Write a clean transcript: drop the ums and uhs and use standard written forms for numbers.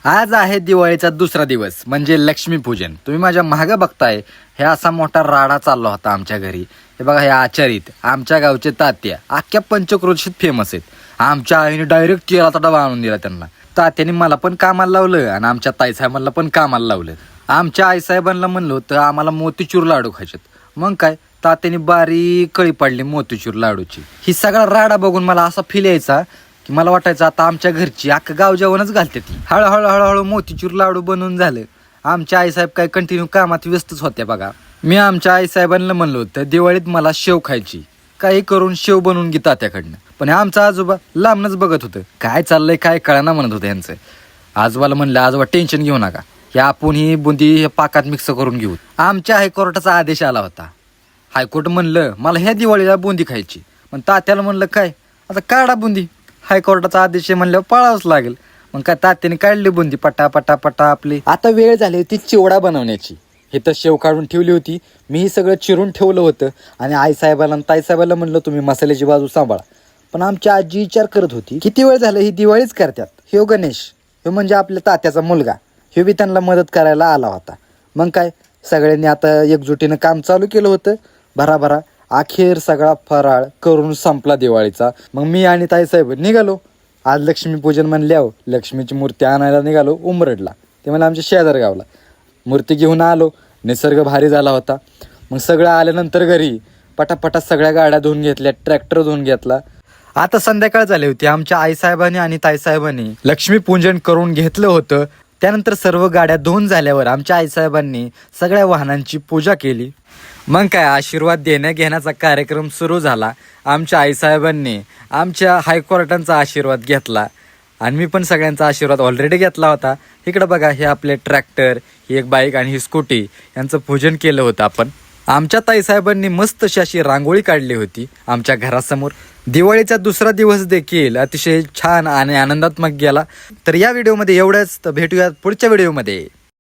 आज आहे दिवाळीचा दुसरा दिवस म्हणजे लक्ष्मीपूजन। तुम्ही माझ्या मागे बघताय हे असा मोठा राडा चालला होता आमच्या घरी। हे बघा हे आचारीत आमच्या गावचे तात्या अख्ख्या पंचक्रोशीत फेमस आहेत। आमच्या आईने डायरेक्ट तेलाचा डबा आणून दिला त्यांना। तात्याने मला पण कामाला लावलं आणि आमच्या ताईसाहेबांना पण कामाला लावलं। आमच्या आईसाहेबांना म्हणलं होतं आम्हाला मोतीचूर लाडू खायचेत, मग काय तात्याने बारीक कळी पाडली मोतीचूर लाडूची। ही सगळा राडा बघून मला असा फील यायचा की मला वाटायचं आता आमच्या घरची अख्खं गाव जेवणच घालते ती। हळूहळू मोतीचूर लाडू बनवून झालं। आमच्या आईसाहेब काय कंटिन्यू कामात व्यस्तच होत्या बघा। मी आमच्या आईसाहेबांना म्हणलो होतं दिवाळीत मला शेव खायची, काही करून शेव बनवून घे तात्याकडनं। पण आमचा आजोबा लांबनच बघत होतं, काय चाललंय काय कळना म्हणत होतं यांचं। आजोबाला म्हणलं आजोबा टेन्शन घेऊ नका, हे आपण ही बुंदी हे पाकात मिक्स करून घेऊ। आमच्या हायकोर्टाचा आदेश आला होता। हायकोर्ट म्हणलं मला ह्या दिवाळीला बुंदी खायची, पण तात्याला म्हणलं काय आता काढा बुंदी, हायकोर्टाचा आदेश आहे म्हणल्यावर पाळावंच लागेल। मग काय तात्याने काढली बुंदी पटा पटा पटा आपली। आता वेळ झाली होती चिवडा बनवण्याची। हे तर शेव काढून ठेवली होती, मी ही सगळं चिरून ठेवलं होतं आणि आईसाहेबाला आणि ताईसाहेबाला म्हणलं तुम्ही मसाल्याची बाजू सांभाळा। पण आमची आजी विचार करत होती किती वेळ झालं ही दिवाळीच करतात, ह्यो गणेश ह्यो म्हणजे आपल्या तात्याचा मुलगा, ह्यो बी त्यांना मदत करायला आला होता। मग काय सगळ्यांनी आता एकजुटीनं काम चालू केलं होतं भराभरा। अखेर सगळा फराळ करून संपला दिवाळीचा। मग मी आणि ताईसाहेब निघालो। आज लक्ष्मीपूजन म्हणल्यावर लक्ष्मीची मूर्ती आणायला निघालो उमरडला, ते मला आमच्या शेजार गावला। मूर्ती घेऊन आलो, निसर्ग भारी झाला होता। मग सगळं आल्यानंतर घरी पटापटा सगळ्या गाड्या धुवून घेतल्या, ट्रॅक्टर धुवून घेतला। आता संध्याकाळ झाली होती, आमच्या आईसाहेबांनी आणि ताईसाहेबांनी लक्ष्मीपूजन करून घेतलं होतं। त्यानंतर सर्व गाड्या धुवून झाल्यावर आमच्या आईसाहेबांनी सगळ्या वाहनांची पूजा केली। मग काय आशीर्वाद देण्या घेण्याचा कार्यक्रम सुरू झाला। आमच्या आईसाहेबांनी आमच्या हायकोर्टांचा आशीर्वाद घेतला आणि मी पण सगळ्यांचा आशीर्वाद ऑलरेडी घेतला होता। इकडं बघा हे आपले ट्रॅक्टर, ही एक बाईक आणि ही स्कूटी यांचं पूजन केलं होतं आपण। आमच्या ताईसाहेबांनी मस्त अशी रांगोळी काढली होती आमच्या घरासमोर। दिवाळीचा दुसरा दिवस देखील अतिशय छान आणि आनंदात्मक गेला। तर या व्हिडिओमध्ये एवढंच, तर भेटूयात पुढच्या व्हिडिओमध्ये।